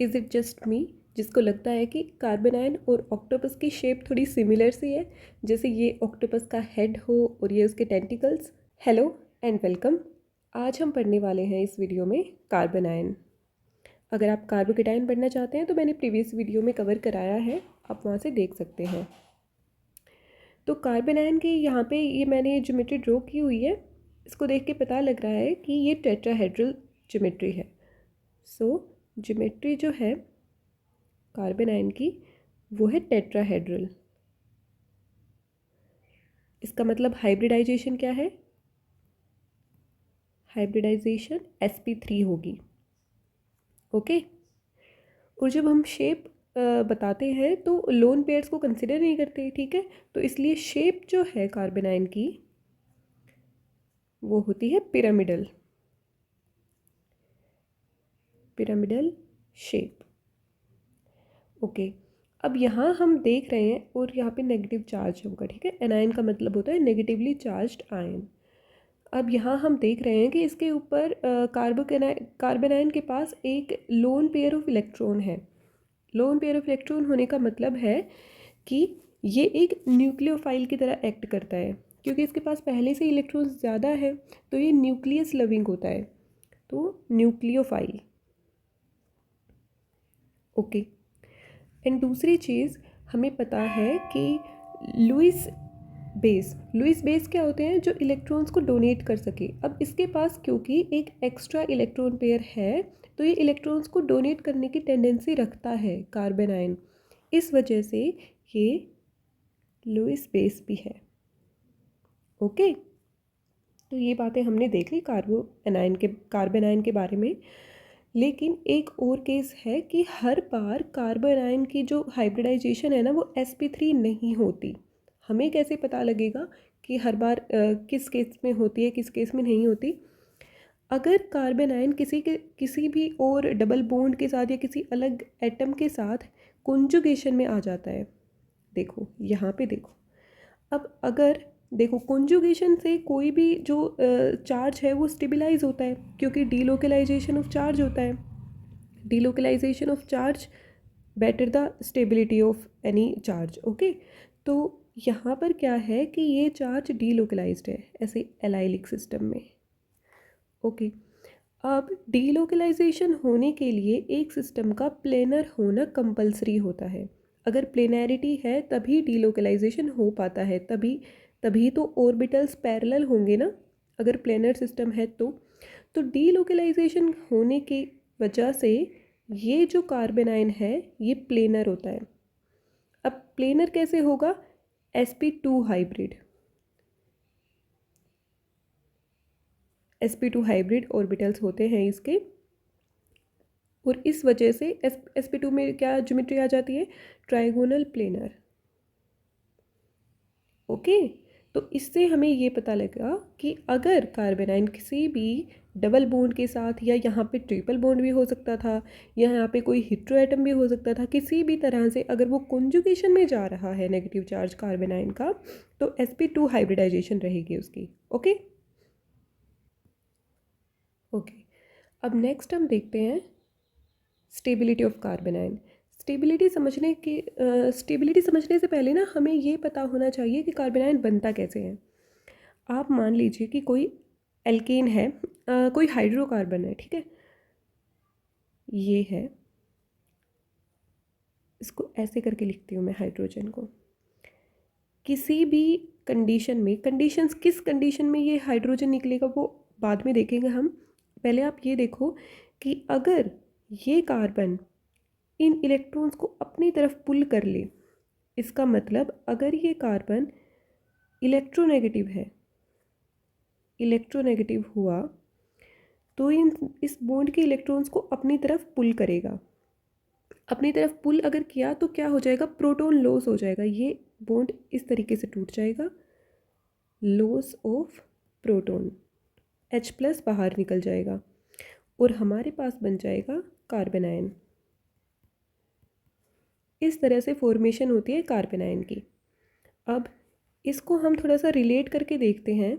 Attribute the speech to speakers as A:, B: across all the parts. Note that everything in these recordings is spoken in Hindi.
A: इज़ इट जस्ट मी जिसको लगता है कि कार्बन आयन और ऑक्टोपस की शेप थोड़ी सिमिलर सी है, जैसे ये ऑक्टोपस का हेड हो और ये उसके टेंटिकल्स। Hello and welcome. आज हम पढ़ने वाले हैं इस वीडियो में कार्बन आयन। अगर आप कार्बोकेटायन पढ़ना चाहते हैं तो मैंने प्रीवियस वीडियो में कवर कराया है, आप वहाँ से देख सकते हैं। तो कार्बन आयन की यहाँ पे ये मैंने ज्योमेट्री ड्रॉ की हुई है, इसको देख के पता लग रहा है कि ये टेट्राहेड्रल ज्योमेट्री है। सो ज्योमेट्री जो है कार्बन आयन की वो है टेट्राहेड्रल। इसका मतलब हाइब्रिडाइजेशन क्या है? हाइब्रिडाइजेशन sp3 होगी। ओके। और जब हम शेप बताते हैं तो लोन पेयर्स को कंसिडर नहीं करते, ठीक है। तो इसलिए शेप जो है कार्बन आयन की वो होती है पिरामिडल, पिरामिडल शेप। ओके। अब यहाँ हम देख रहे हैं और यहाँ पे नेगेटिव चार्ज होगा, ठीक है। एनायन का मतलब होता है नेगेटिवली चार्ज्ड आयन। अब यहाँ हम देख रहे हैं कि इसके ऊपर कार्बन आयन के पास एक लोन पेयर ऑफ इलेक्ट्रॉन है। लोन पेयर ऑफ इलेक्ट्रॉन होने का मतलब है कि ये एक न्यूक्लियोफाइल की तरह एक्ट करता है, क्योंकि इसके पास पहले से इलेक्ट्रॉन ज़्यादा है तो ये न्यूक्लियस लविंग होता है, तो न्यूक्लियोफाइल। ओके। एंड दूसरी चीज़ हमें पता है कि लुईस बेस क्या होते हैं? जो इलेक्ट्रॉन्स को डोनेट कर सके। अब इसके पास क्योंकि एक एक्स्ट्रा इलेक्ट्रॉन पेयर है तो ये इलेक्ट्रॉन्स को डोनेट करने की टेंडेंसी रखता है कार्बन आयन, इस वजह से ये लुईस बेस भी है। ओके। तो ये बातें हमने देख ली कार्बन आयन के बारे में। लेकिन एक और केस है कि हर बार कार्बन आयन की जो हाइब्रिडाइजेशन है ना वो sp3 नहीं होती। हमें कैसे पता लगेगा कि हर बार किस केस में होती है, किस केस में नहीं होती? अगर कार्बन आयन किसी भी और डबल बॉन्ड के साथ या किसी अलग एटम के साथ कॉन्जुगेशन में आ जाता है, देखो यहाँ पे देखो। अब अगर देखो कॉन्जुगेशन से कोई भी जो चार्ज है वो स्टेबलाइज होता है, क्योंकि डीलोकलाइजेशन ऑफ चार्ज होता है। Delocalization of charge better the stability of any charge. Okay. तो यहाँ पर क्या है कि ये चार्ज डीलोकलाइज्ड है ऐसे एलाइलिक सिस्टम में। ओके। अब डीलोकलाइजेशन होने के लिए एक सिस्टम का प्लेनर होना कंपलसरी होता है। अगर प्लेनैरिटी है तभी डीलोकलाइजेशन हो पाता है, तभी तो ऑर्बिटल्स पैरेलल होंगे ना, अगर प्लेनर सिस्टम है तो डीलोकलाइजेशन होने की वजह से ये जो कार्बन आयन है ये प्लेनर होता है। अब प्लेनर कैसे होगा? sp2 hybrid, sp2 hybrid orbitals होते हैं इसके, और इस वजह से sp2 में क्या ज्योमेट्री आ जाती है? Trigonal planar. ओके। तो इससे हमें ये पता लगा कि अगर कार्बन आयन किसी भी डबल बॉन्ड के साथ, या यहाँ पे ट्रिपल बॉन्ड भी हो सकता था, या यहाँ पे कोई हेटेरो एटम भी हो सकता था, किसी भी तरह से अगर वो कॉन्जुगेशन में जा रहा है नेगेटिव चार्ज कार्बन आयन का, तो sp2 हाइब्रिडाइजेशन रहेगी उसकी। ओके। ओके। अब नेक्स्ट हम देखते हैं stability of carbon ion. Stability समझने से पहले ना हमें ये पता होना चाहिए कि कार्बन आयन बनता कैसे है। आप मान लीजिए कि कोई एल्केन है, कोई हाइड्रोकार्बन है, ठीक है। ये है, इसको ऐसे करके लिखती हूँ मैं हाइड्रोजन को। किसी भी कंडीशन में, कंडीशंस किस कंडीशन में ये हाइड्रोजन निकलेगा वो बाद में देखेंगे हम। पहले आप ये देखो कि अगर ये कार्बन इन इलेक्ट्रॉन्स को अपनी तरफ पुल कर ले, इसका मतलब अगर ये कार्बन इलेक्ट्रोनेगेटिव है, इलेक्ट्रोनेगेटिव हुआ तो इस बॉन्ड के इलेक्ट्रॉन्स को अपनी तरफ पुल करेगा। अपनी तरफ पुल अगर किया तो क्या हो जाएगा? प्रोटॉन लॉस हो जाएगा, ये बॉन्ड इस तरीके से टूट जाएगा, लॉस ऑफ प्रोटॉन, H+ बाहर निकल जाएगा और हमारे पास बन जाएगा कार्बन आयन। इस तरह से फॉर्मेशन होती है कार्बन आयन की। अब इसको हम थोड़ा सा रिलेट करके देखते हैं।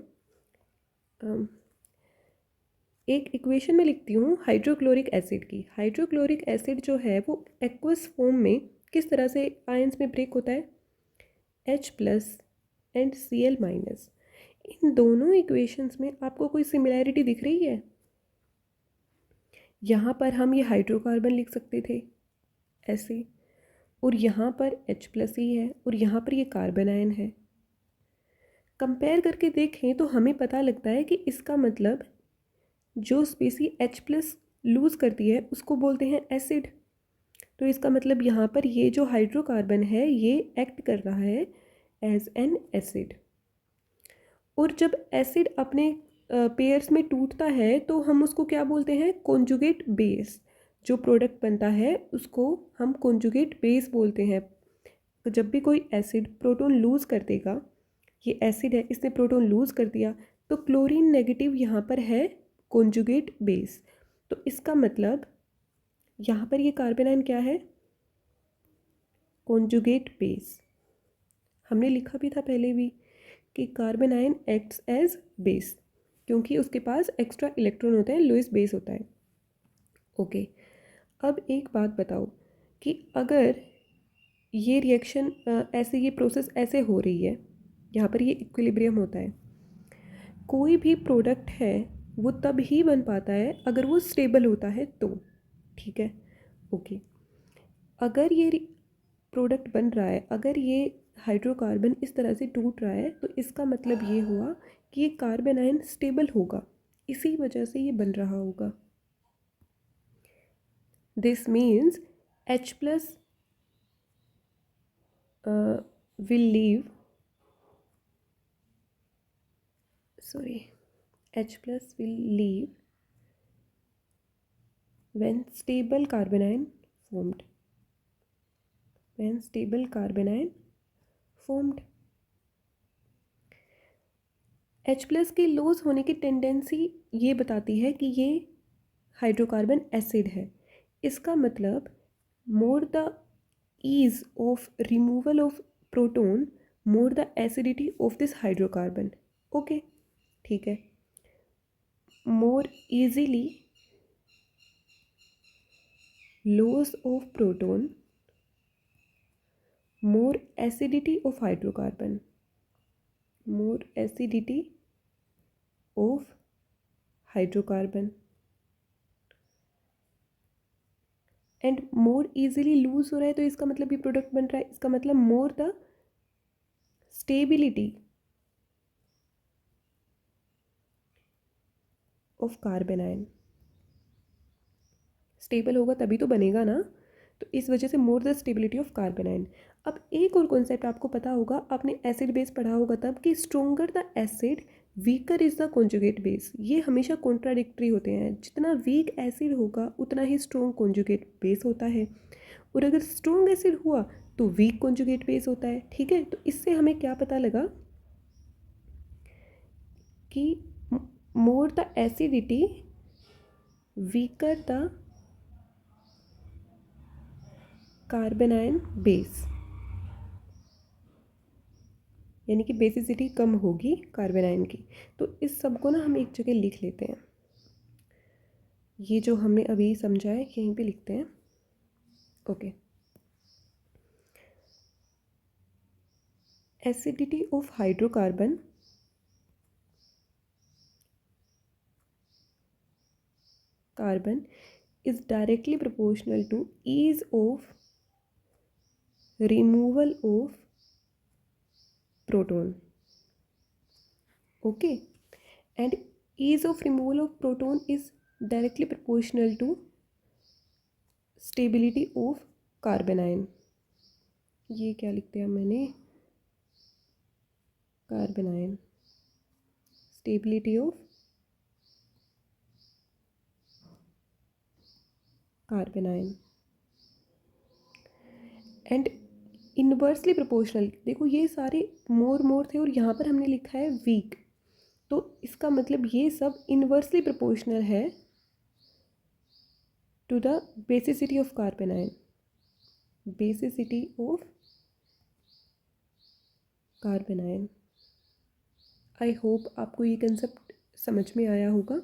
A: एक इक्वेशन में लिखती हूँ हाइड्रोक्लोरिक एसिड की। हाइड्रोक्लोरिक एसिड जो है वो एक्वस फॉर्म में किस तरह से आयंस में ब्रेक होता है, H+ एंड Cl-। इन दोनों इक्वेशंस में आपको कोई सिमिलैरिटी दिख रही है? यहाँ पर हम ये हाइड्रोकार्बन लिख सकते थे ऐसे, और यहाँ पर H+ ही है और यहाँ पर ये कार्बन आयन है। कंपेयर करके देखें तो हमें पता लगता है कि इसका मतलब जो स्पीसी H+ लूज़ करती है उसको बोलते हैं एसिड। तो इसका मतलब यहाँ पर ये जो हाइड्रोकार्बन है ये एक्ट कर रहा है एज एन एसिड। और जब एसिड अपने पेयर्स में टूटता है तो हम उसको क्या बोलते हैं, कॉन्जुगेट बेस। जो प्रोडक्ट बनता है उसको हम कॉन्जुगेट बेस बोलते हैं। तो जब भी कोई एसिड प्रोटॉन लूज़ कर देगा, ये एसिड है इसने प्रोटॉन लूज़ कर दिया, तो क्लोरीन नेगेटिव यहाँ पर है कॉन्जुगेट बेस। तो इसका मतलब यहाँ पर ये कार्बन आयन क्या है, कॉन्जुगेट बेस। हमने लिखा भी था पहले भी कि carbon ion acts as base क्योंकि उसके पास एक्स्ट्रा इलेक्ट्रॉन होते हैं, लुईस बेस होता है। ओके, अब एक बात बताओ कि अगर ये रिएक्शन ऐसे, ये प्रोसेस ऐसे हो रही है, यहाँ पर ये इक्विलिब्रियम होता है, कोई भी प्रोडक्ट है वो तब ही बन पाता है अगर वो स्टेबल होता है तो, ठीक है। ओके, अगर ये प्रोडक्ट बन रहा है, अगर ये हाइड्रोकार्बन इस तरह से टूट रहा है तो इसका मतलब ये हुआ कि ये कार्बन आयन स्टेबल होगा, इसी वजह से ये बन रहा होगा। This means H+ will leave, H+ will leave when stable carbon ion formed, when stable carbon ion formed। H+ के लॉस होने की टेंडेंसी ये बताती है कि ये हाइड्रोकार्बन एसिड है। इसका मतलब more the ease of removal of proton, more the acidity of this hydrocarbon। Okay, ठीक है। more easily loss of proton, more acidity of hydrocarbon, more acidity of hydrocarbon and more easily lose हो रहा है तो इसका मतलब ये प्रोडक्ट बन रहा है, इसका मतलब more the stability of carbon ion. Stable होगा तभी तो बनेगा ना, तो इस वजह से more the stability of carbon ion. अब एक और कॉन्सेप्ट आपको पता होगा, आपने एसिड बेस पढ़ा होगा तब, कि stronger the acid weaker is the conjugate base. ये हमेशा कॉन्ट्राडिक्टरी होते हैं, जितना वीक एसिड होगा उतना ही स्ट्रॉन्ग कॉन्जुगेट बेस होता है, और अगर स्ट्रॉन्ग एसिड हुआ तो वीक कॉन्जुगेट बेस होता है, ठीक है। तो इससे हमें क्या पता लगा कि more the acidity weaker the carbon ion base, यानी कि बेसिसिटी कम होगी कार्बन आयन की। तो इस सब को ना हम एक जगह लिख लेते हैं, ये जो हमने अभी समझा है यहीं पे लिखते हैं। Okay, acidity of hydrocarbon carbon is directly proportional to ease of removal of proton। okay, and ease of removal of proton is directly proportional to stability of carbon ion। ये क्या लिख दिया मैंने, carbon ion, stability of carbon ion and inversely proportional. देखो ये सारे मोर थे और यहाँ पर हमने लिखा है वीक, तो इसका मतलब ये सब इन्वर्सली प्रोपोर्शनल है to the basicity of carbon ion, basicity of carbon ion. I hope आपको ये कंसेप्ट समझ में आया होगा।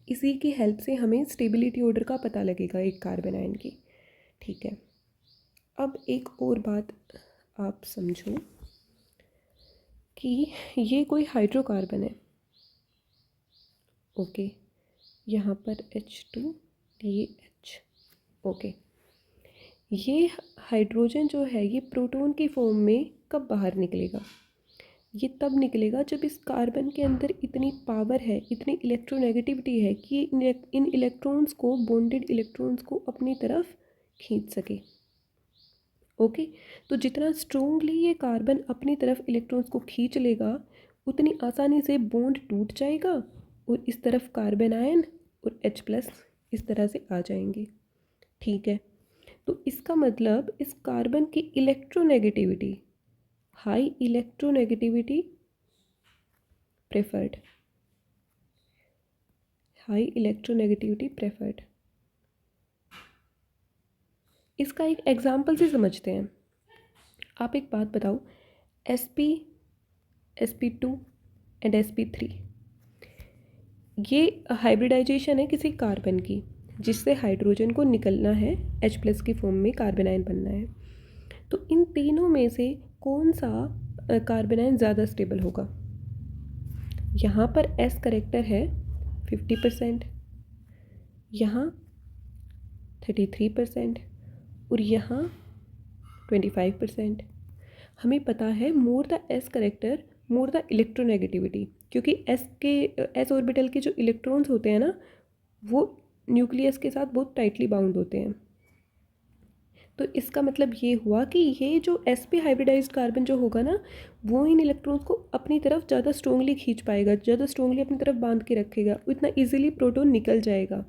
A: इसी की हेल्प से हमें स्टेबिलिटी ऑर्डर का पता लगेगा एक कार्बन आयन की। ठीक है, अब एक और बात आप समझो कि ये कोई हाइड्रोकार्बन है। ओके, यहाँ पर H2DH। ओके, ये हाइड्रोजन जो है ये प्रोटॉन की फॉर्म में कब बाहर निकलेगा? ये तब निकलेगा जब इस कार्बन के अंदर इतनी पावर है, इतनी इलेक्ट्रोनेगेटिविटी है कि इन इलेक्ट्रॉन्स को, बॉन्डेड इलेक्ट्रॉन्स को अपनी तरफ खींच सके। ओके, तो जितना स्ट्रोंगली ये कार्बन अपनी तरफ इलेक्ट्रॉन्स को खींच लेगा उतनी आसानी से बॉन्ड टूट जाएगा और इस तरफ कार्बन आयन और H+ इस तरह से आ जाएंगे। ठीक है, तो इसका मतलब इस कार्बन की electronegativity, high electronegativity preferred, high electronegativity preferred. इसका एक एग्जाम्पल से समझते हैं। आप एक बात बताओ, Sp, Sp2 एंड Sp3, ये हाइब्रिडाइजेशन है किसी कार्बन की जिससे हाइड्रोजन को निकलना है, H+ की फॉर्म में कार्बन आयन बनना है। तो इन तीनों में से कौन सा कार्बन आयन ज़्यादा स्टेबल होगा? यहाँ पर S करेक्टर है 50%, यहाँ 33% और यहाँ 25%। हमें पता है more the S character more the electronegativity, क्योंकि S ऑर्बिटल के जो इलेक्ट्रॉन्स होते हैं ना वो न्यूक्लियस के साथ बहुत टाइटली बाउंड होते हैं। तो इसका मतलब ये हुआ कि ये जो sp हाइब्रिडाइज्ड कार्बन जो होगा ना वो इन इलेक्ट्रॉन्स को अपनी तरफ ज़्यादा स्ट्रोंगली खींच पाएगा, ज़्यादा स्ट्रोंगली अपनी तरफ बांध के रखेगा, इतना इजीली प्रोटॉन निकल जाएगा।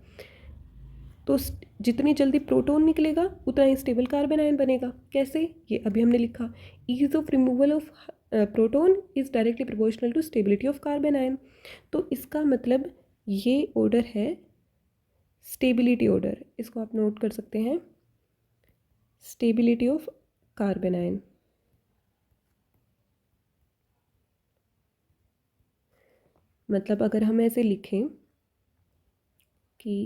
A: तो जितनी जल्दी प्रोटॉन निकलेगा उतना ही स्टेबल कार्बन आयन बनेगा। कैसे? ये अभी हमने लिखा, ease of removal of proton is directly proportional to stability of carbon ion. तो इसका मतलब ये ऑर्डर है स्टेबिलिटी ऑर्डर, इसको आप नोट कर सकते हैं, स्टेबिलिटी ऑफ कार्बन आयन। मतलब अगर हम ऐसे लिखें कि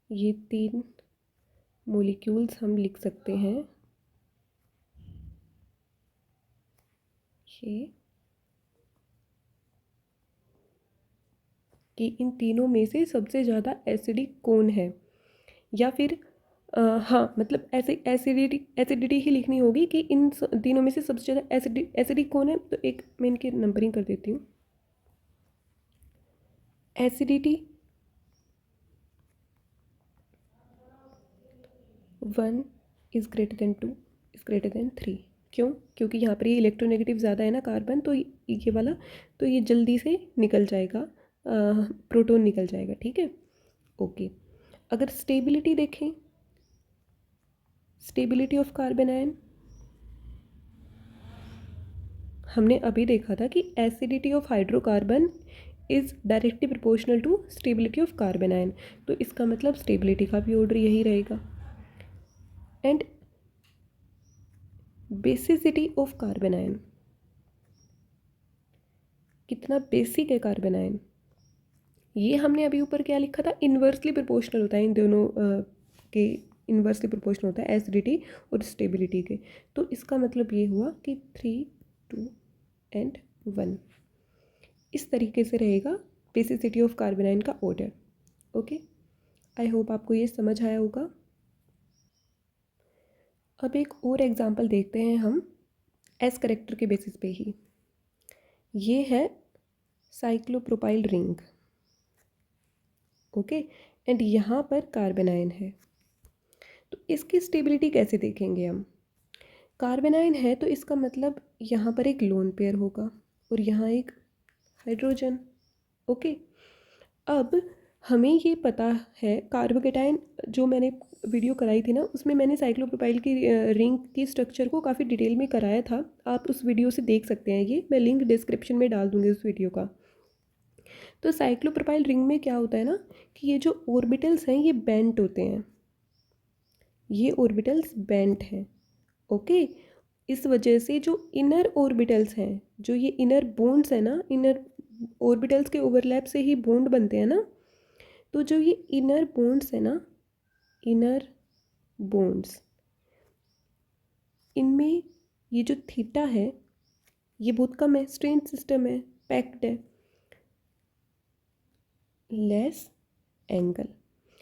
A: ये 3 मॉलिक्यूल्स हम लिख सकते हैं, ये कि इन तीनों में से सबसे ज़्यादा एसिडिक कौन है, या फिर हाँ मतलब ऐसे एसिडिटी ही लिखनी होगी कि इन तीनों में से सबसे ज़्यादा एसिडिक कौन है। तो एक मैं इनकी नंबरिंग कर देती हूँ। Acidity 1 is greater than 2 is greater than 3। क्यों? क्योंकि यहाँ पर ये इलेक्ट्रोनेगेटिव ज़्यादा है ना कार्बन, तो ये वाला, तो ये जल्दी से निकल जाएगा, प्रोटॉन निकल जाएगा। ठीक है, ओके। अगर स्टेबिलिटी देखें, स्टेबिलिटी ऑफ कार्बन आयन, हमने अभी देखा था कि acidity of hydrocarbon is directly proportional to stability of carbon ion. तो इसका मतलब स्टेबिलिटी का भी ऑर्डर यही रहेगा। And basicity of carbon ion, कितना बेसिक है कार्बन आयन, ये हमने अभी ऊपर क्या लिखा था, इन्वर्सली प्रोपोर्शनल होता है, इन दोनों के इन्वर्सली प्रोपोर्शनल होता है एसिडिटी और स्टेबिलिटी के। तो इसका मतलब ये हुआ कि 3, 2 एंड 1 इस तरीके से रहेगा बेसिसिटी ऑफ कार्बन आयन का ऑर्डर। ओके, आई होप आपको ये समझ आया होगा। अब एक और एग्जांपल देखते हैं हम एस करेक्टर के बेसिस पे ही। ये है साइक्लोप्रोपाइल रिंग। ओके, एंड यहाँ पर कार्बन आयन है। तो इसकी स्टेबिलिटी कैसे देखेंगे हम? कार्बन आयन है तो इसका मतलब यहाँ पर एक लोन पेयर होगा और यहाँ एक हाइड्रोजन। ओके, अब हमें ये पता है कार्बोकेटायन, जो मैंने वीडियो कराई थी ना उसमें मैंने साइक्लोप्रोपाइल की रिंग की स्ट्रक्चर को काफ़ी डिटेल में कराया था, आप उस वीडियो से देख सकते हैं, ये मैं लिंक डिस्क्रिप्शन में डाल दूँगी उस वीडियो का। तो साइक्लोप्रोपाइल रिंग में क्या होता है ना कि ये जो ऑर्बिटल्स हैं ये बेंट होते हैं, ये ऑर्बिटल्स बेंट हैं। ओके, इस वजह से जो इनर ऑर्बिटल्स हैं जो ये इनर बॉन्ड्स है ना, इनर ऑर्बिटल्स के ओवरलैप से ही बॉन्ड बनते हैं ना, तो जो ये इनर बॉन्ड्स है ना, इनर बॉन्ड्स, इनमें ये जो थीटा है ये बहुत कम है, स्ट्रेन सिस्टम है, पैक्ड है, less angle.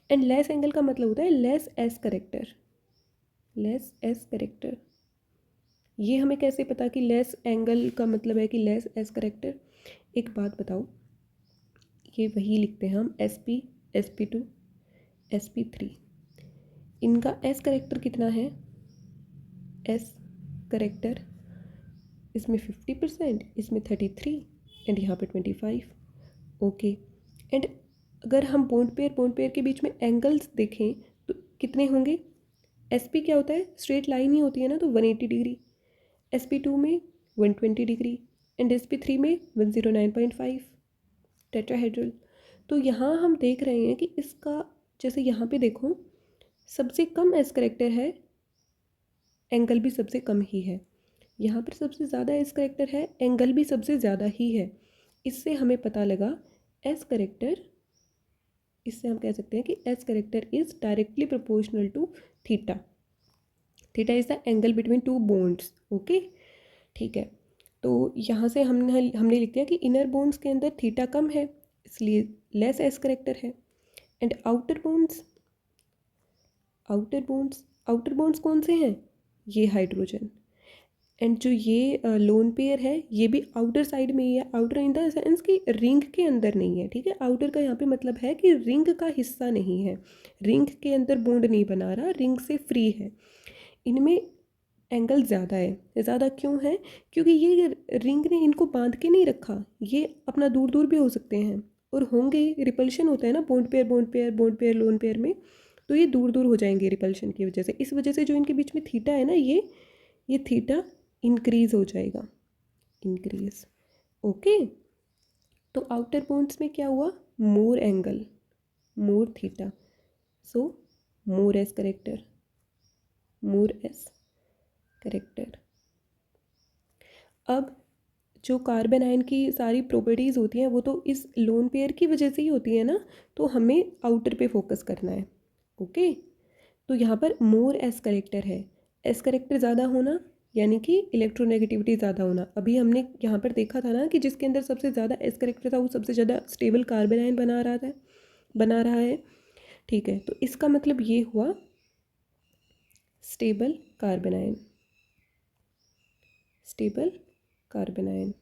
A: And less angle का मतलब होता है less S character, less S character. ये हमें कैसे पता कि लेस एंगल का मतलब है कि लेस एस करेक्टर? एक बात बताओ, ये वही लिखते हैं हम SP, SP2, SP3, इनका एस करेक्टर कितना है? एस करेक्टर इसमें 50%, इसमें 33 एंड यहाँ पे 25। ओके, एंड अगर हम बॉन्ड पेयर के बीच में एंगल्स देखें तो कितने होंगे? SP क्या होता है? स्ट्रेट लाइन ही होती है ना, तो 180 डिग्री, SP2 में 120 डिग्री एंड SP3 में 109.5 टेट्राहेड्रल। तो यहाँ हम देख रहे हैं कि इसका, जैसे यहाँ पे देखो, सबसे कम एस करेक्टर है, एंगल भी सबसे कम ही है। यहाँ पर सबसे ज़्यादा एस करेक्टर है, एंगल भी सबसे ज़्यादा ही है। इससे हमें पता लगा एस करेक्टर, इससे हम कह सकते हैं कि S character is directly proportional to theta. Theta is the angle between two bonds. Okay, ठीक है। तो यहाँ से हमने लिख दिया कि इनर बॉन्ड्स के अंदर थीटा कम है, इसलिए लेस एस करेक्टर है। And outer bonds, outer bonds कौन से हैं? ये हाइड्रोजन। एंड जो ये लोन पेयर है ये भी आउटर साइड में ही है, आउटर इन द सेंस कि रिंग के अंदर नहीं है, ठीक है। आउटर का यहाँ पे मतलब है कि रिंग का हिस्सा नहीं है, रिंग के अंदर बॉन्ड नहीं बना रहा, रिंग से फ्री है। इनमें एंगल ज़्यादा है। ज़्यादा क्यों है? क्योंकि ये रिंग ने इनको बांध के नहीं रखा, ये अपना दूर दूर भी हो सकते हैं, और होंगे, रिपल्शन होता है ना bond pair bond pair bond pair lone pair में, तो ये दूर दूर हो जाएंगे रिपल्शन की वजह से। इस वजह से जो इनके बीच में थीटा है ना, ये थीटा इंक्रीज हो जाएगा, इंक्रीज। ओके, तो आउटर बॉन्ड्स में क्या हुआ? मोर एंगल, मोर थीटा, सो मोर एस करेक्टर, मोर एस करेक्टर। अब जो कार्बन आयन की सारी प्रॉपर्टीज़ होती हैं वो तो इस लोन पेयर की वजह से ही होती है ना, तो हमें आउटर पे फोकस करना है। ओके, तो यहाँ पर मोर एस करेक्टर है, एस करेक्टर ज़्यादा होना यानी कि इलेक्ट्रोनेगेटिविटी ज़्यादा होना। अभी हमने यहाँ पर देखा था ना कि जिसके अंदर सबसे ज़्यादा एस करेक्टर था वो सबसे ज़्यादा स्टेबल कार्बन आयन बना रहा है, ठीक है। तो इसका मतलब ये हुआ stable carbon ion, stable carbon ion.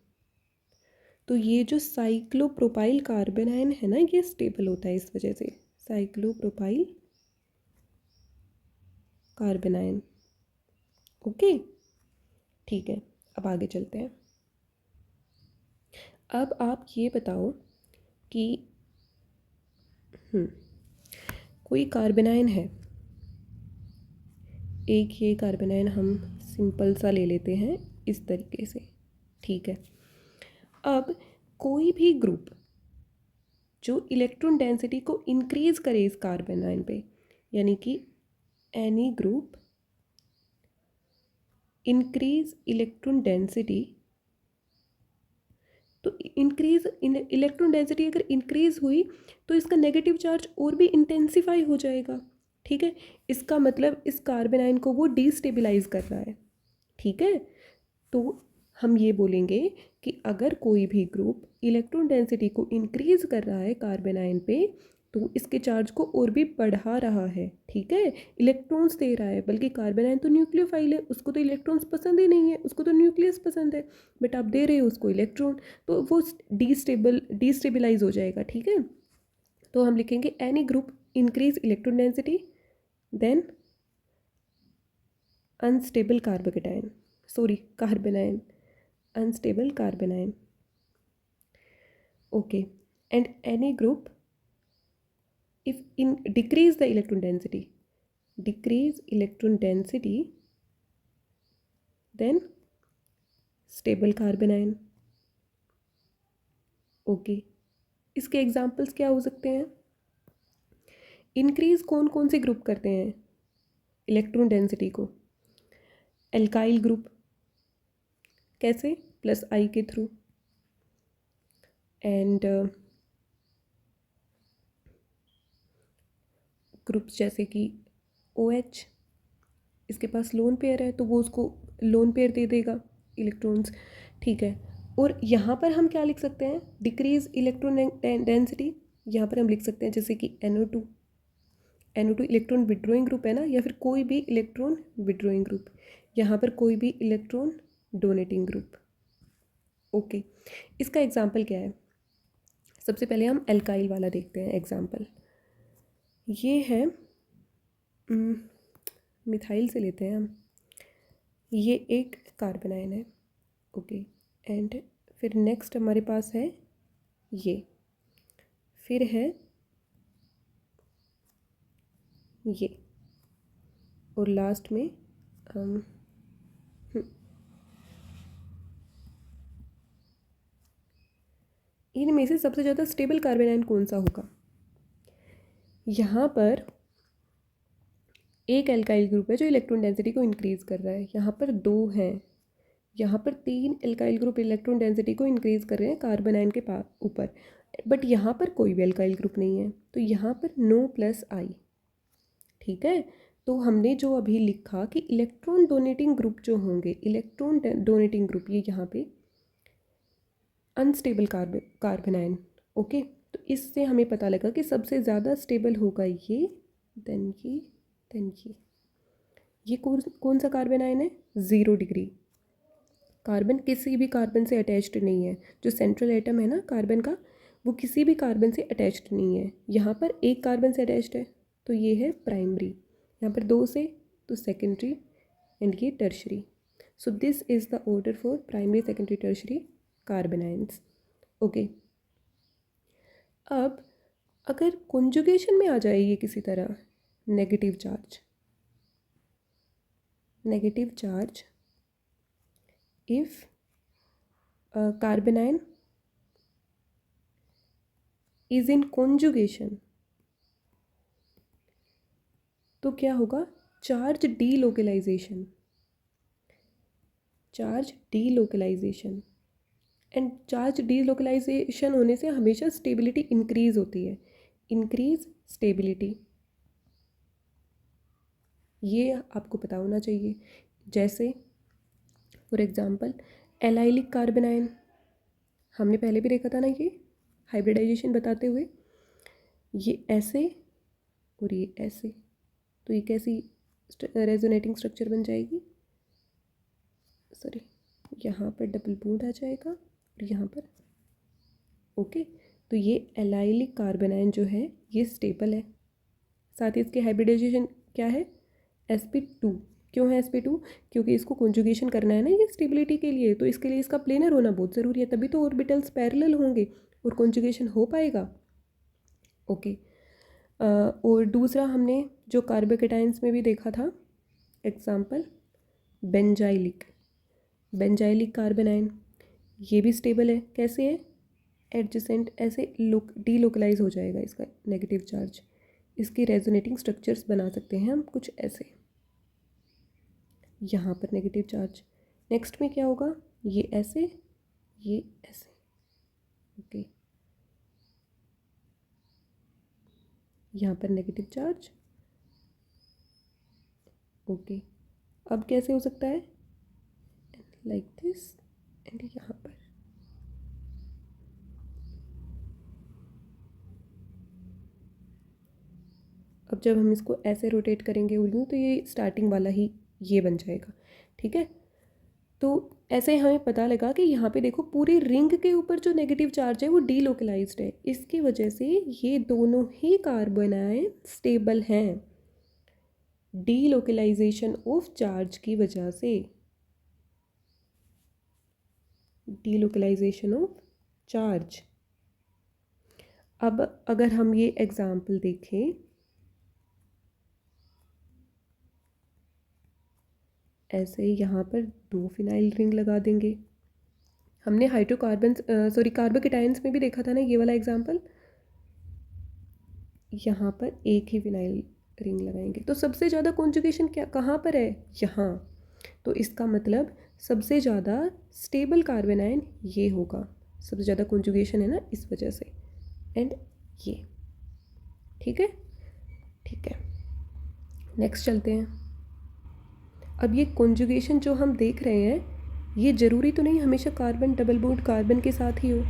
A: तो ये जो साइक्लोप्रोपाइल कार्बन आयन है ना, ये स्टेबल होता है इस वजह से, साइक्लोप्रोपाइल कार्बन आयन। ओके, ठीक है, अब आगे चलते हैं। अब आप ये बताओ कि कोई कार्बन आयन है, एक ये कार्बन आयन हम सिंपल सा ले लेते हैं इस तरीके से, ठीक है। अब कोई भी ग्रुप जो इलेक्ट्रॉन डेंसिटी को इंक्रीज करे इस कार्बन आयन पे, यानी कि any group increase electron density, तो इंक्रीज इलेक्ट्रॉन डेंसिटी अगर इंक्रीज हुई तो इसका नेगेटिव चार्ज और भी इंटेंसिफाई हो जाएगा, ठीक है। इसका मतलब इस कार्बन आयन को वो डिस्टेबलाइज कर रहा है, ठीक है। तो हम ये बोलेंगे कि अगर कोई भी ग्रुप इलेक्ट्रॉन डेंसिटी को इंक्रीज कर रहा है कार्बन आयन पे, तो इसके चार्ज को और भी बढ़ा रहा है, ठीक है, इलेक्ट्रॉन्स दे रहा है। बल्कि कार्बन आयन तो न्यूक्लियोफाइल है, उसको तो इलेक्ट्रॉन्स पसंद ही नहीं है, उसको तो न्यूक्लियस पसंद है, बट आप दे रहे हो उसको इलेक्ट्रॉन, तो वो डिस्टेबलाइज हो जाएगा, ठीक है। तो हम लिखेंगे any group increase electron density than unstable carbocation, sorry carbon ion, unstable carbon ion. Okay, and any group if in decrease the electron density, then stable carbon ion. Okay, इसके एग्जाम्पल्स क्या हो सकते हैं? इंक्रीज कौन कौन से ग्रुप करते हैं इलेक्ट्रॉन डेंसिटी को? एल्काइल ग्रुप, कैसे? प्लस आई के थ्रू। एंड ग्रुप्स जैसे कि OH, इसके पास लोन पेयर है तो वो उसको लोन पेयर दे देगा इलेक्ट्रॉन्स, ठीक है। और यहाँ पर हम क्या लिख सकते हैं, डिक्रीज इलेक्ट्रॉन डेंसिटी, यहाँ पर हम लिख सकते हैं जैसे कि NO2 इलेक्ट्रॉन विड्रॉइंग ग्रुप है ना, या फिर कोई भी इलेक्ट्रॉन विड्रॉइंग ग्रुप, यहाँ पर कोई भी इलेक्ट्रॉन डोनेटिंग ग्रुप। ओके, इसका एग्जाम्पल क्या है, सबसे पहले हम एल्काइल वाला देखते हैं एग्जाम्पल। ये है मिथाइल से लेते हैं हम, ये एक कार्बन आयन है, ओके। एंड फिर नेक्स्ट हमारे पास है ये, फिर है ये, और लास्ट में इनमें से सबसे ज़्यादा स्टेबल कार्बन आयन कौन सा होगा। यहाँ पर एक एल्काइल ग्रुप है जो इलेक्ट्रॉन डेंसिटी को इंक्रीज़ कर रहा है, यहाँ पर 2 हैं, यहाँ पर 3 एल्काइल ग्रुप इलेक्ट्रॉन डेंसिटी को इंक्रीज़ कर रहे हैं कार्बन आयन के पास ऊपर, बट यहाँ पर कोई भी एल्काइल ग्रुप नहीं है, तो यहाँ पर नो प्लस आई, ठीक है। तो हमने जो अभी लिखा कि इलेक्ट्रॉन डोनेटिंग ग्रुप जो होंगे, इलेक्ट्रॉन डोनेटिंग ग्रुप, ये यहाँ पे अनस्टेबल कार्बन आयन, ओके। तो इससे हमें पता लगा कि सबसे ज़्यादा स्टेबल होगा ये, देन ये, देन ये कौन सा कार्बन आयन है, 0 डिग्री। कार्बन किसी भी कार्बन से अटैच्ड नहीं है, जो सेंट्रल एटम है ना कार्बन का, वो किसी भी कार्बन से अटैच्ड नहीं है। यहाँ पर एक कार्बन से अटैच्ड है तो ये है प्राइमरी, यहाँ पर 2 से तो सेकेंडरी, एंड ये tertiary. So this is the order for primary, secondary, tertiary carbon ions, okay. अब अगर कॉन्जुगेशन में आ जाए ये किसी तरह, negative charge if carbon ion is in conjugation, तो क्या होगा, charge delocalization, and charge delocalization होने से हमेशा स्टेबिलिटी इंक्रीज होती है, इंक्रीज स्टेबिलिटी, ये आपको पता होना चाहिए। जैसे for example allylic carbon ion, हमने पहले भी देखा था ना ये हाइब्रिडाइजेशन बताते हुए, ये ऐसे और ये ऐसे, तो ये कैसी रेजोनेटिंग स्ट्रक्चर बन जाएगी, सॉरी, यहाँ पर डबल बॉन्ड आ जाएगा और यहाँ पर, ओके। तो ये एलाइलिक कार्बन आयन जो है ये स्टेबल है, साथ ही इसके हाइब्रिडाइजेशन क्या है, sp2। क्यों है sp2, क्योंकि इसको कॉन्जुगेशन करना है ना ये स्टेबिलिटी के लिए, तो इसके लिए इसका प्लेनर होना बहुत ज़रूरी है, तभी तो ऑर्बिटल्स पैरेलल होंगे और कॉन्जुगेशन हो पाएगा, ओके। और दूसरा हमने जो कार्बोकेटाइंस में भी देखा था एग्जाम्पल, बेंजाइलिक कार्बन आयन, ये भी स्टेबल है, कैसे है, एडजेसेंट ऐसे डीलोकलाइज हो जाएगा इसका नेगेटिव चार्ज, इसकी रेजोनेटिंग स्ट्रक्चर्स बना सकते हैं हम कुछ ऐसे, यहाँ पर नेगेटिव चार्ज, नेक्स्ट में क्या होगा, ये ऐसे, ये ऐसे, ओके, यहाँ पर नेगेटिव चार्ज, ओके। अब कैसे हो सकता है, लाइक दिस, एंड यहाँ पर, अब जब हम इसको ऐसे रोटेट करेंगे उल्लू, तो ये स्टार्टिंग वाला ही ये बन जाएगा, ठीक है। तो ऐसे हमें पता लगा कि यहाँ पे देखो पूरी रिंग के ऊपर जो नेगेटिव चार्ज है वो डीलोकलाइज्ड है, इसकी वजह से ये दोनों ही कार्बन आयन स्टेबल हैं, डीलोकलाइजेशन ऑफ चार्ज की वजह से, डीलोकलाइजेशन ऑफ चार्ज। अब अगर हम ये एग्जाम्पल देखें, ऐसे यहाँ पर 2 फिनाइल रिंग लगा देंगे, हमने हाइड्रोकार्बन कार्बोकेटाइंस में भी देखा था ना ये वाला एग्जाम्पल, यहाँ पर एक ही फिनाइल रिंग लगाएंगे, तो सबसे ज़्यादा कॉन्जुगेशन क्या कहाँ पर है, यहाँ, तो इसका मतलब सबसे ज़्यादा स्टेबल कार्बन आयन ये होगा, सबसे ज़्यादा कॉन्जुगेशन है ना इस वजह से, एंड ये। ठीक है, ठीक है, नेक्स्ट चलते हैं। अब ये कॉन्जुगेशन जो हम देख रहे हैं ये ज़रूरी तो नहीं हमेशा कार्बन डबल बॉन्ड कार्बन के साथ ही हो।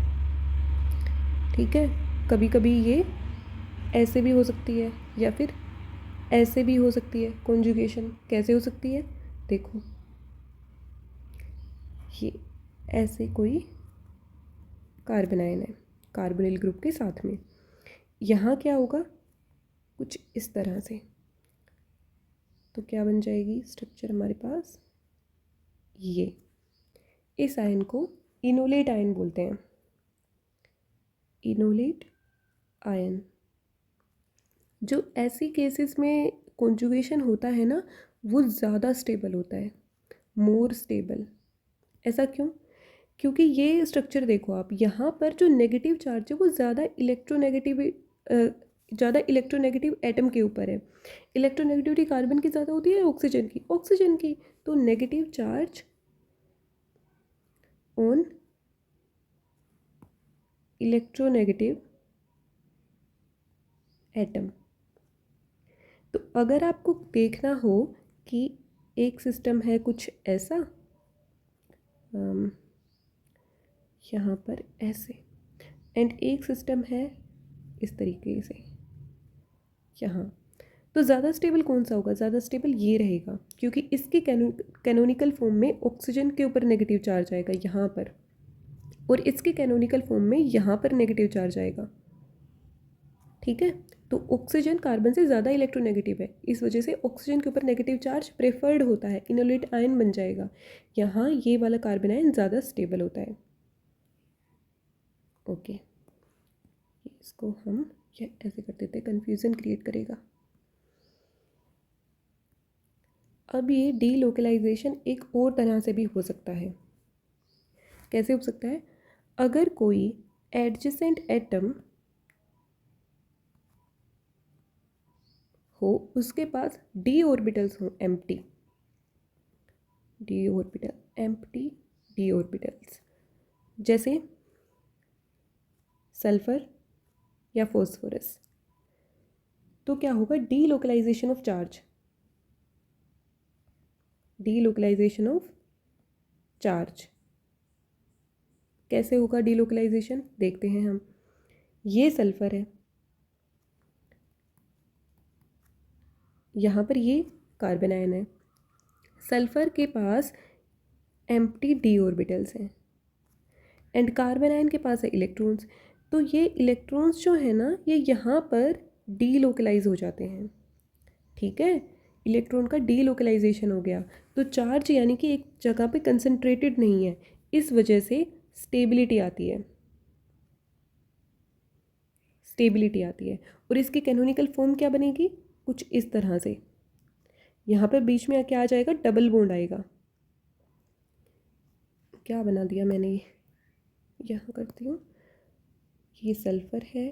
A: ठीक है, कभी कभी ये ऐसे भी हो सकती है या फिर ऐसे भी हो सकती है। कॉन्जुगेशन कैसे हो सकती है, देखो ये ऐसे कोई कार्बन आयन है कार्बोनिल ग्रुप के साथ में, यहाँ क्या होगा कुछ इस तरह से, तो क्या बन जाएगी स्ट्रक्चर हमारे पास ये। इस आयन को इनोलेट आयन बोलते हैं, इनोलेट आयन। जो ऐसी केसेस में कॉन्जुगेशन होता है ना वो ज़्यादा स्टेबल होता है, मोर स्टेबल। ऐसा क्यों, क्योंकि ये स्ट्रक्चर देखो आप, यहाँ पर जो नेगेटिव चार्ज है वो ज़्यादा इलेक्ट्रोनेगेटिव एटम के ऊपर है। इलेक्ट्रोनेगेटिविटी कार्बन की ज़्यादा होती है ऑक्सीजन की, ऑक्सीजन की, तो negative charge on electronegative atom. तो अगर आपको देखना हो कि एक सिस्टम है कुछ ऐसा, यहाँ पर ऐसे, एंड एक सिस्टम है इस तरीके से यहाँ, तो ज़्यादा स्टेबल कौन सा होगा, ज़्यादा स्टेबल ये रहेगा, क्योंकि इसके कैनोनिकल फॉर्म में ऑक्सीजन के ऊपर नेगेटिव चार्ज आएगा यहाँ पर, और इसके कैनोनिकल फॉर्म में यहाँ पर नेगेटिव चार्ज आएगा। ठीक है, तो ऑक्सीजन कार्बन से ज़्यादा इलेक्ट्रोनेगेटिव है, इस वजह से ऑक्सीजन के ऊपर नेगेटिव चार्ज प्रेफर्ड होता है, इनोलेट आयन बन जाएगा। यहाँ ये वाला कार्बन आयन ज़्यादा स्टेबल होता है। ओके, इसको हम ये ऐसे कर देते हैं, कन्फ्यूज़न क्रिएट करेगा। अब ये डीलोकलाइजेशन एक और तरह से भी हो सकता है। कैसे हो सकता है, अगर कोई एडजेसेंट एटम हो उसके पास डी ऑर्बिटल्स हो, empty D orbital, empty D orbitals, जैसे सल्फर या फॉस्फोरस, तो क्या होगा delocalization of charge, delocalization of charge. कैसे होगा डीलोकलाइजेशन, देखते हैं हम। ये सल्फर है, यहाँ पर ये कार्बन आयन है, सल्फर के पास एम्प्टी डी ऑर्बिटल्स हैं, एंड कार्बन आयन के पास है इलेक्ट्रॉन्स। तो ये इलेक्ट्रॉन्स जो है ना ये यहाँ पर डीलोकलाइज हो जाते हैं। ठीक है, इलेक्ट्रॉन का डीलोकलाइजेशन हो गया, तो चार्ज यानी कि एक जगह पे कंसंट्रेटेड नहीं है, इस वजह से स्टेबिलिटी आती है, स्टेबिलिटी आती है। और इसकी कैनोनिकल फॉर्म क्या बनेगी, कुछ इस तरह से, यहाँ पर बीच में क्या आ जाएगा, डबल बॉन्ड आएगा। क्या बना दिया मैंने, यहाँ करती हूँ, ये सल्फर है,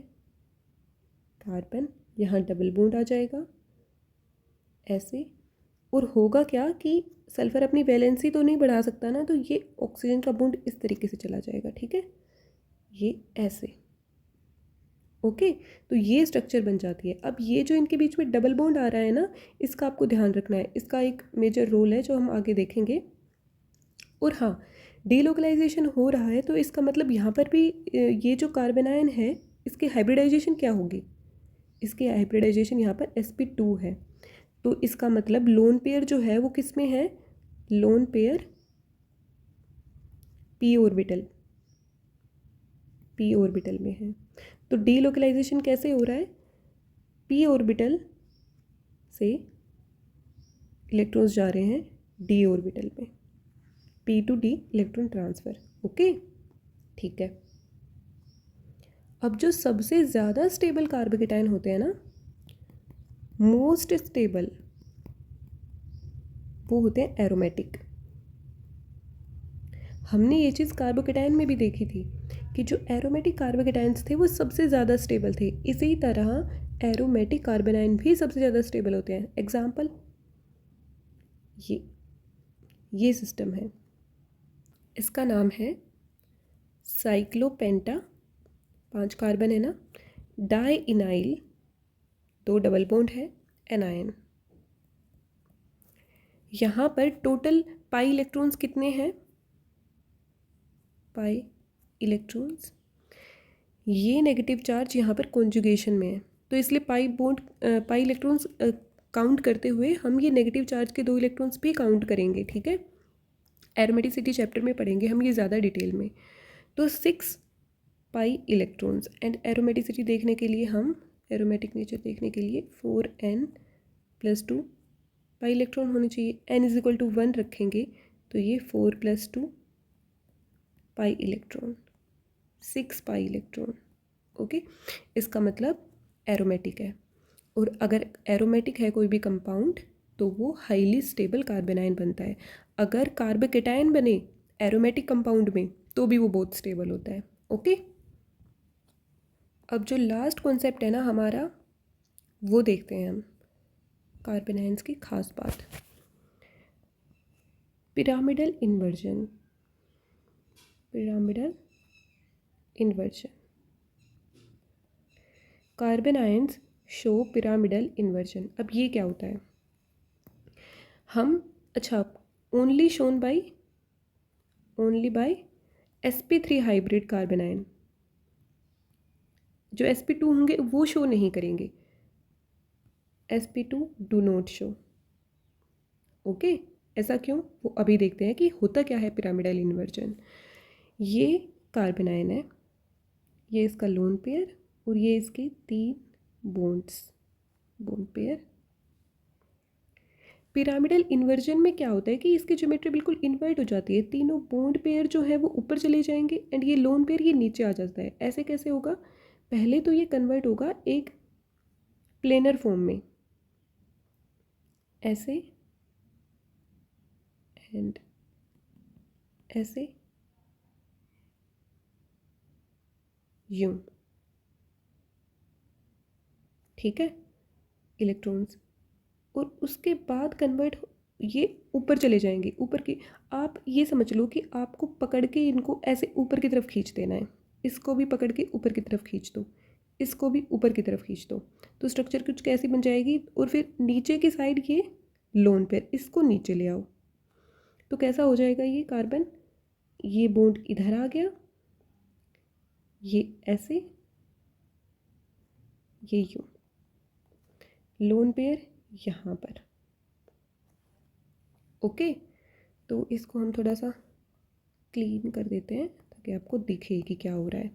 A: कार्बन, यहाँ डबल बॉन्ड आ जाएगा ऐसे, और होगा क्या कि सल्फर अपनी वैलेंसी तो नहीं बढ़ा सकता ना, तो ये ऑक्सीजन का बॉन्ड इस तरीके से चला जाएगा। ठीक है, ये ऐसे, ओके, तो ये स्ट्रक्चर बन जाती है। अब ये जो इनके बीच में डबल बॉन्ड आ रहा है ना, इसका आपको ध्यान रखना है, इसका एक मेजर रोल है जो हम आगे देखेंगे। और हाँ, डीलोकलाइजेशन हो रहा है तो इसका मतलब यहाँ पर भी ये जो कार्बन आयन है इसकी हाइब्रिडाइजेशन क्या होगी, इसकी हाइब्रिडाइजेशन यहाँ पर sp2 है, तो इसका मतलब लोन पेयर जो है वो किस में है, लोन पेयर p ऑर्बिटल में है। तो डीलोकलाइजेशन कैसे हो रहा है, p ऑर्बिटल से इलेक्ट्रॉन्स जा रहे हैं d ऑर्बिटल में, p to d electron transfer. Okay, ठीक है। अब जो सबसे ज़्यादा स्टेबल कार्बोकेटायन होते हैं ना, मोस्ट स्टेबल, वो होते हैं एरोमेटिक। हमने ये चीज़ कार्बोकेटायन में भी देखी थी कि जो एरोमेटिक कार्बोकेटायंस थे वो सबसे ज़्यादा स्टेबल थे, इसी तरह एरोमेटिक कार्बन आयन भी सबसे ज़्यादा स्टेबल होते हैं। एग्जाम्पल ये सिस्टम है, इसका नाम है साइक्लोपेंटा, 5 कार्बन है ना, डाई इनाइल, 2 डबल बॉन्ड है, एनायन। यहाँ पर टोटल पाई इलेक्ट्रॉन्स कितने हैं? पाई इलेक्ट्रॉन्स, ये नेगेटिव चार्ज यहाँ पर कॉन्जुगेशन में है, तो इसलिए पाई इलेक्ट्रॉन्स काउंट करते हुए हम ये नेगेटिव चार्ज के 2 इलेक्ट्रॉन्स भी काउंट करेंगे, ठीक है। एरोमेटिसिटी चैप्टर में पढ़ेंगे हम ये ज़्यादा डिटेल में। तो 6 पाई इलेक्ट्रॉन्स, एंड एरोमेटिसिटी देखने के लिए हम एरोमेटिक नेचर देखने के लिए 4n+2 पाई इलेक्ट्रॉन होने चाहिए। n=1 रखेंगे तो ये 4+2 pi electron, 6 pi electron. Okay, इसका मतलब एरोमेटिक है। और अगर एरोमेटिक है कोई भी कंपाउंड तो वो हाईली स्टेबल कार्बेनाइन बनता है। अगर कार्बोकेटायन बने एरोमेटिक कंपाउंड में तो भी वो बहुत स्टेबल होता है। ओके, अब जो लास्ट कॉन्सेप्ट है ना हमारा, वो देखते हैं हम, कार्बेनाइन्स की खास बात, pyramidal inversion. Pyramidal inversion, carbon ions show pyramidal inversion. अब ये क्या होता है? हम अच्छा, only by sp3 hybrid carbon ion, जो sp2 होंगे वो शो नहीं करेंगे, sp2 do not show. Okay, ऐसा क्यों, वो अभी देखते हैं कि होता क्या है पिरामिडल इन्वर्जन। ये कार्बन आयन है, ये इसका लोन पेयर और ये इसके 3 बॉन्ड पेयर। पिरामिडल इन्वर्जन में क्या होता है कि इसकी ज्योमेट्री बिल्कुल इन्वर्ट हो जाती है, तीनों बॉन्ड पेयर जो है वो ऊपर चले जाएंगे एंड ये लोन पेयर ये नीचे आ जाता है। ऐसे कैसे होगा? पहले तो ये कन्वर्ट होगा एक प्लेनर फॉर्म में, ऐसे एंड ऐसे, यूं, ठीक है, इलेक्ट्रॉन्स। और उसके बाद कन्वर्ट ये ऊपर चले जाएंगे, ऊपर की। आप ये समझ लो कि आपको पकड़ के इनको ऐसे ऊपर की तरफ खींच देना है, इसको भी पकड़ के ऊपर की तरफ खींच दो, इसको भी ऊपर की तरफ खींच दो, तो स्ट्रक्चर कुछ कैसी बन जाएगी। और फिर नीचे की साइड ये लोन पेयर, इसको नीचे ले आओ तो कैसा हो जाएगा ये कार्बन, ये बॉन्ड इधर आ गया, ये ऐसे, ये यूं, लोन पेयर यहाँ पर। ओके, तो इसको हम थोड़ा सा क्लीन कर देते हैं ताकि आपको दिखे कि क्या हो रहा है।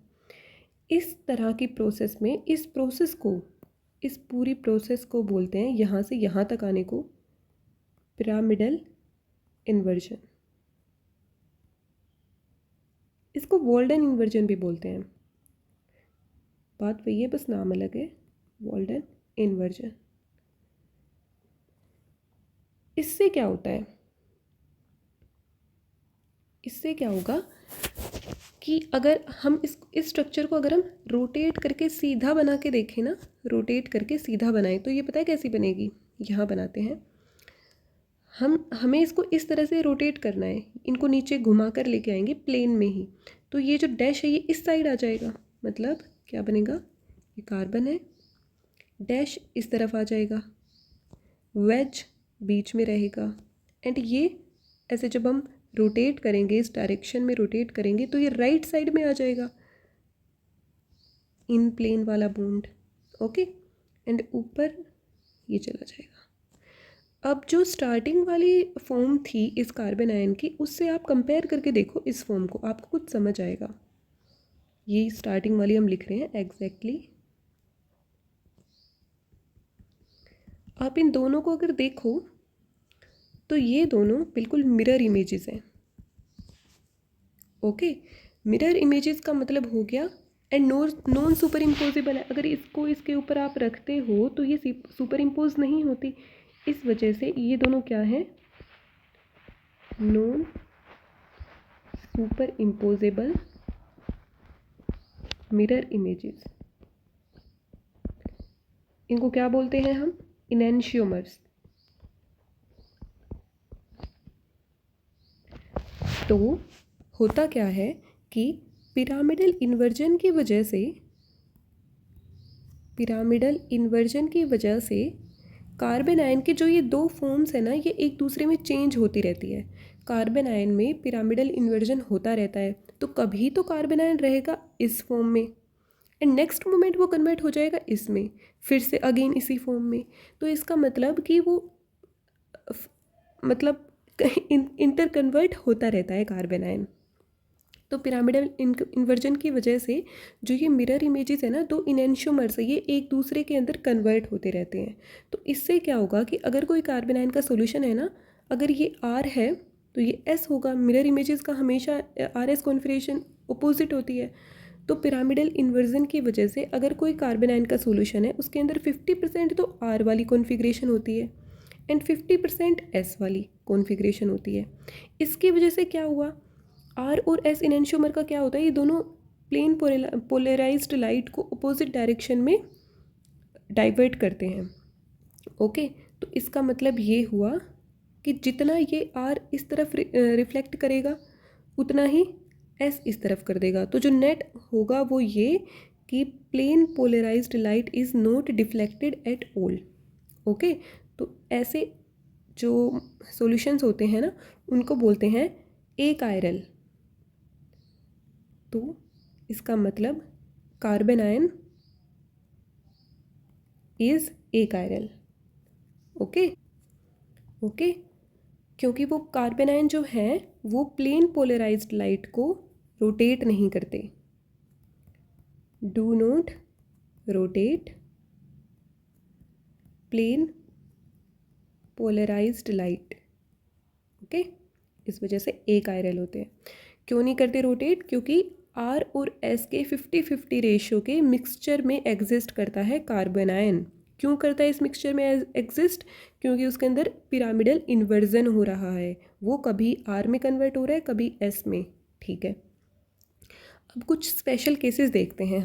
A: इस तरह की प्रोसेस में इस पूरी प्रोसेस को बोलते हैं, यहाँ से यहाँ तक आने को, पिरामिडल इन्वर्जन। इसको वॉल्डन इन्वर्जन भी बोलते हैं, बात वही है बस नाम अलग है, वॉल्डन इन्वर्जन। इससे क्या होता है, इससे क्या होगा कि अगर हम इस स्ट्रक्चर को अगर हम रोटेट करके सीधा बना के देखें ना, रोटेट करके सीधा बनाएं तो ये पता है कैसी बनेगी। यहाँ बनाते हैं हमें इसको इस तरह से रोटेट करना है, इनको नीचे घुमा कर लेके आएंगे प्लेन में ही, तो ये जो डैश है ये इस साइड आ जाएगा। मतलब क्या बनेगा, ये कार्बन है, डैश इस तरफ आ जाएगा, वेज बीच में रहेगा, एंड ये ऐसे जब हम रोटेट करेंगे, इस डायरेक्शन में रोटेट करेंगे तो ये राइट साइड में आ जाएगा, इन प्लेन वाला बॉन्ड। ओके, एंड ऊपर ये चला जाएगा। अब जो स्टार्टिंग वाली फॉर्म थी इस कार्बन आयन की, उससे आप कंपेयर करके देखो इस फॉर्म को, आपको कुछ समझ आएगा। ये स्टार्टिंग वाली हम लिख रहे हैं एग्जैक्टली। आप इन दोनों को अगर देखो तो ये दोनों बिल्कुल मिरर इमेजेस हैं। ओके, मिरर इमेजेस का मतलब हो गया, एंड नॉन सुपर इम्पोजेबल है। अगर इसको इसके ऊपर आप रखते हो तो ये सुपर इम्पोज नहीं होती, इस वजह से ये दोनों क्या है, non super imposable mirror images. इनको क्या बोलते हैं हम, इनैंशियोमर्स। तो होता क्या है कि पिरामिडल इन्वर्जन की वजह से कार्बन आयन के जो ये दो फॉर्म्स है ना, ये एक दूसरे में चेंज होती रहती है। कार्बन आयन में पिरामिडल इन्वर्जन होता रहता है, तो कभी तो कार्बन आयन रहेगा इस फॉर्म में एंड नेक्स्ट मोमेंट वो कन्वर्ट हो जाएगा इसमें, फिर से अगेन इसी फॉर्म में। तो इसका मतलब कि वो मतलब इंटर कन्वर्ट होता रहता है कार्बन आयन। तो पिरामिडल इन्वर्जन की वजह से जो ये मिरर इमेजेस है ना, दो इनेंशियोमर्स है, ये एक दूसरे के अंदर कन्वर्ट होते रहते हैं। तो इससे क्या होगा कि अगर कोई कार्बन आयन का सोल्यूशन है ना, अगर ये R है तो ये S होगा। मिरर इमेजेस का हमेशा RS कॉन्फिगरेशन अपोजिट होती है। तो पिरामिडल इन्वर्जन की वजह से अगर कोई कार्बन आयन का सोल्यूशन है, उसके अंदर 50% तो R वाली कॉन्फिगरेशन होती है एंड 50% S वाली कॉन्फिगरेशन होती है। इसकी वजह से क्या हुआ, R और S इनेंशियोमर का क्या होता है, ये दोनों प्लेन पोलराइज्ड लाइट को अपोजिट डायरेक्शन में डाइवर्ट करते हैं। ओके, तो इसका मतलब ये हुआ कि जितना ये R इस तरफ रिफ्लेक्ट करेगा, उतना ही S इस तरफ कर देगा। तो जो नेट होगा वो ये कि plane polarized light is not deflected at all. Okay, तो ऐसे जो सॉल्यूशंस होते हैं ना, उनको बोलते हैं अकायरल। तो इसका मतलब carbon ion is achiral. Okay okay, क्योंकि वो कार्बन आयन जो है वो प्लेन पोलराइज्ड लाइट को रोटेट नहीं करते, do not rotate plane polarized light. Okay, इस वजह से अकायरल होते हैं। क्यों नहीं करते रोटेट, क्योंकि R और S के 50-50 रेशियो के मिक्सचर में एग्जिस्ट करता है कार्बन आयन। क्यों करता है इस मिक्सचर में एग्जिस्ट, क्योंकि उसके अंदर पिरामिडल इन्वर्जन हो रहा है, वो कभी R में कन्वर्ट हो रहा है, कभी S में। ठीक है, अब कुछ स्पेशल केसेस देखते हैं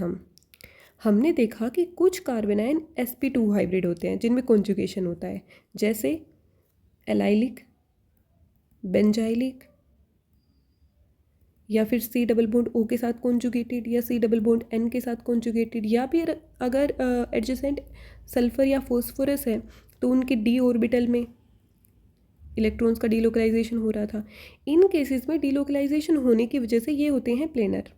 A: हमने देखा कि कुछ कार्बन आयन sp2 हाइब्रिड होते हैं जिनमें कॉन्जुगेशन होता है, जैसे एलाइलिक, बेंजाइलिक, या फिर C डबल बॉन्ड O के साथ कॉन्जुगेटेड, या C डबल बॉन्ड N के साथ कॉन्जुगेटेड, या फिर अगर एडजेसेंट सल्फर या फॉस्फोरस है तो उनके D ऑर्बिटल में इलेक्ट्रॉन्स का डीलोकलाइजेशन हो रहा था। इन केसेस में डीलोकलाइजेशन होने की वजह से ये होते हैं प्लेनर।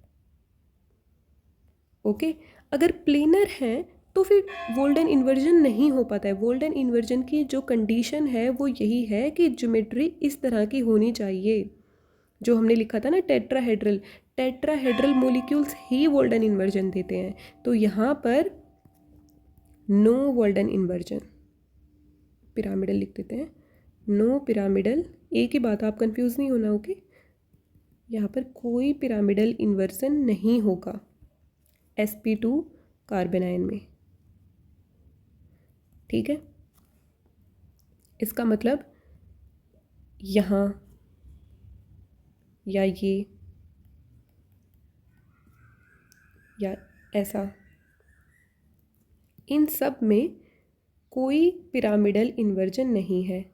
A: ओके, अगर प्लेनर हैं तो फिर वोल्डन इन्वर्जन नहीं हो पाता है। वोल्डन इन्वर्जन की जो कंडीशन है वो यही है कि ज्योमेट्री इस तरह की होनी चाहिए, जो हमने लिखा था ना टेट्राहेड्रल मॉलिक्यूल्स ही वोल्डन इन्वर्जन देते हैं। तो यहाँ पर नो वोल्डन इन्वर्जन, पिरामिडल लिख देते हैं, नो पिरामिडल, एक ही बात, आप कंफ्यूज नहीं होना। ओके, यहाँ पर कोई पिरामिडल इन्वर्जन नहीं होगा sp2 कार्बन आयन में। ठीक है, इसका मतलब यहाँ या ये या ऐसा, इन सब में कोई पिरामिडल इन्वर्जन नहीं है।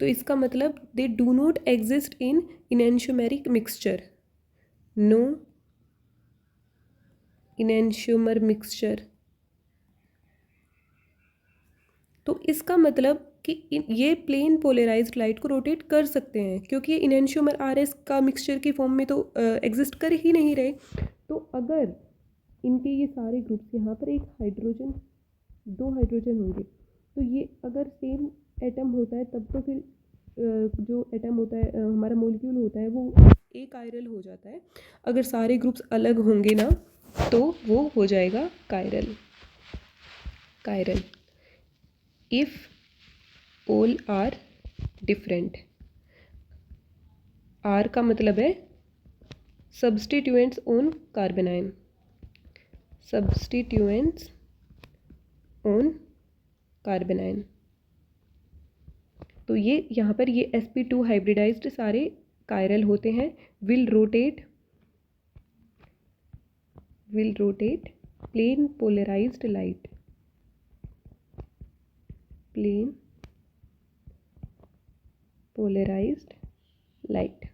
A: तो इसका मतलब they do not exist in enantiomeric mixture, no enantiomer mixture. तो इसका मतलब कि ये प्लेन पोलराइज्ड लाइट को रोटेट कर सकते हैं, क्योंकि ये इनेंशियोमर RS का मिक्सचर की फॉर्म में तो एग्जिस्ट कर ही नहीं रहे। तो अगर इनके ये सारे ग्रुप्स, यहाँ पर एक हाइड्रोजन, दो हाइड्रोजन होंगे, तो ये अगर सेम एटम होता है तब तो फिर जो एटम होता है, हमारा मॉलिक्यूल होता है, वो अकायरल हो जाता है। अगर सारे ग्रुप्स अलग होंगे ना तो वो हो जाएगा chiral. If all are different, R का मतलब है substituents on carbon ion, substituents on carbon ion. तो ये यहाँ पर ये sp2 हाइब्रिडाइज्ड सारे कायरल होते हैं। Will rotate plane polarized light, plane polarized light.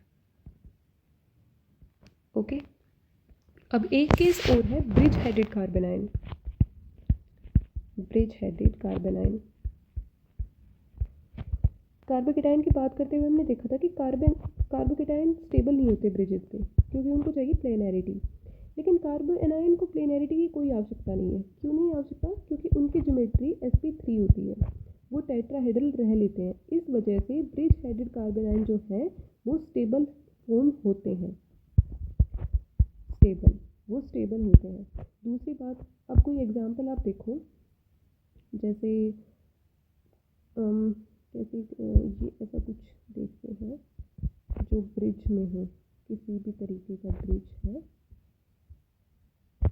A: Okay, अब एक केस और है bridge headed carbon ion. Bridge headed carbon ion, carbocation की बात करते हुए हमने देखा था कि कार्बोकेटायन स्टेबल नहीं होते ब्रिजेस पे, क्योंकि उनको चाहिए प्लेनैरिटी। लेकिन कार्बोएनायन को प्लेनैरिटी की कोई आवश्यकता नहीं है। क्यों नहीं आवश्यकता? क्योंकि उनकी ज्योमेट्री sp3 होती है, वो टेट्राहेड्रल रह लेते हैं। इस वजह से ब्रिज हेडेड कार्बन आयन जो है वो स्टेबल फॉर्म होते हैं, वो स्टेबल होते हैं। दूसरी बात, अब कोई एग्जांपल आप देखो, जैसे ये ऐसा कुछ देखते हैं जो ब्रिज में हो, किसी भी तरीके का ब्रिज है,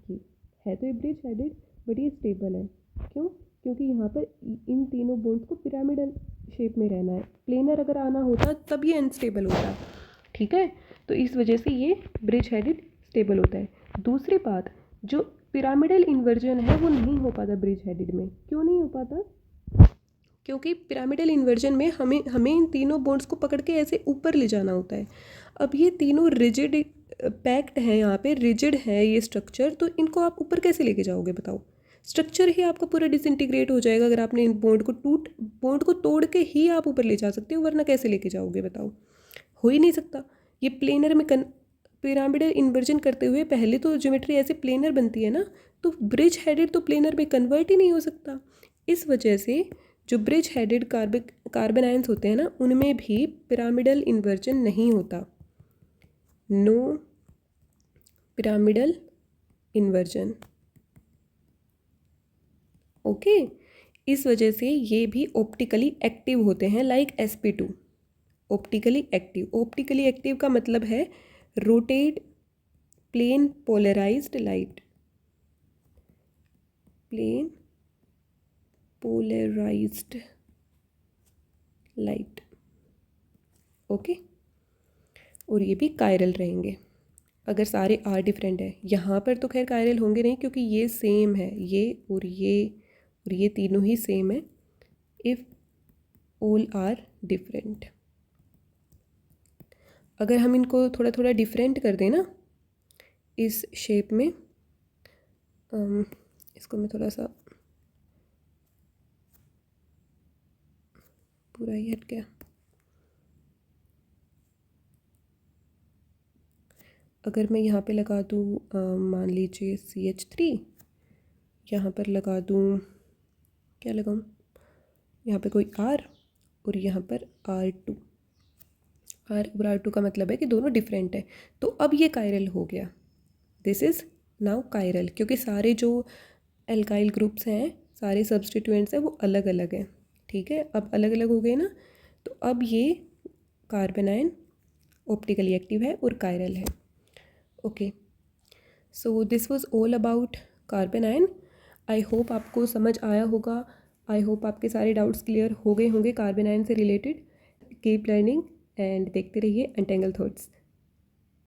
A: ये है तो ये ब्रिज हेडेड, बट ये स्टेबल है। क्यों? क्योंकि यहाँ पर इन तीनों बोन्स को पिरामिडल शेप में रहना है। प्लेनर अगर आना होता तब ये अनस्टेबल होता, ठीक है। तो इस वजह से ये ब्रिज हेडेड स्टेबल होता है। दूसरी बात, जो पिरामिडल इन्वर्जन है वो नहीं हो पाता ब्रिज हेडेड में। क्यों नहीं हो पाता? क्योंकि पिरामिडल इन्वर्जन में हमें इन तीनों बॉन्ड्स को पकड़ के ऐसे ऊपर ले जाना होता है। अब ये तीनों रिजिड पैक्ड हैं, यहाँ पे रिजिड है ये स्ट्रक्चर, तो इनको आप ऊपर कैसे लेके जाओगे बताओ? स्ट्रक्चर ही आपका पूरा डिसइंटीग्रेट हो जाएगा अगर आपने इन बॉन्ड को तोड़ के ही आप ऊपर ले जा सकते हो, वरना कैसे लेके जाओगे बताओ? हो ही नहीं सकता। ये प्लेनर में पिरामिडल इन्वर्जन करते हुए पहले तो ज्योमेट्री ऐसे प्लेनर बनती है ना, तो ब्रिज हेडेड तो प्लेनर में कन्वर्ट ही नहीं हो सकता। इस वजह से जो ब्रिज हेडेड कार्बन आयंस होते हैं ना, उनमें भी पिरामिडल इन्वर्जन नहीं होता, नो पिरामिडल इन्वर्जन। ओके, इस वजह से ये भी ऑप्टिकली एक्टिव होते हैं, लाइक sp2। ऑप्टिकली एक्टिव का मतलब है rotate plane polarized light, plane polarized light. Okay, और ये भी कायरल रहेंगे अगर सारे आर डिफरेंट है। यहाँ पर तो खैर कायरल होंगे नहीं, क्योंकि ये सेम है, ये तीनों ही सेम है। इफ़ ऑल आर डिफरेंट, अगर हम इनको थोड़ा थोड़ा डिफरेंट कर दें ना इस शेप में, इसको मैं थोड़ा सा, पूरा ही हट गया। अगर मैं यहाँ पे लगा दूँ मान लीजिए CH3, यहाँ पर लगा दूँ, क्या लगाऊँ, यहाँ पे कोई R और यहाँ पर R2। R और R2 का मतलब है कि दोनों डिफरेंट है। तो अब ये कायरल हो गया, दिस इज़ नाउ कायरल, क्योंकि सारे जो एल्काइल ग्रुप्स हैं, सारे सब्सटीट्यूएंट्स हैं, वो अलग अलग हैं, ठीक है। अब अलग अलग हो गए ना, तो अब ये कार्बन आयन ऑप्टिकली एक्टिव है और कायरल है। Okay, so this was all about carbon ion. I hope आपको समझ आया होगा, आई होप आपके सारे डाउट्स क्लियर हो गए होंगे कार्बन आयन से रिलेटेड। कीप लर्निंग एंड देखते रहिए अनटेंगल थॉट्स।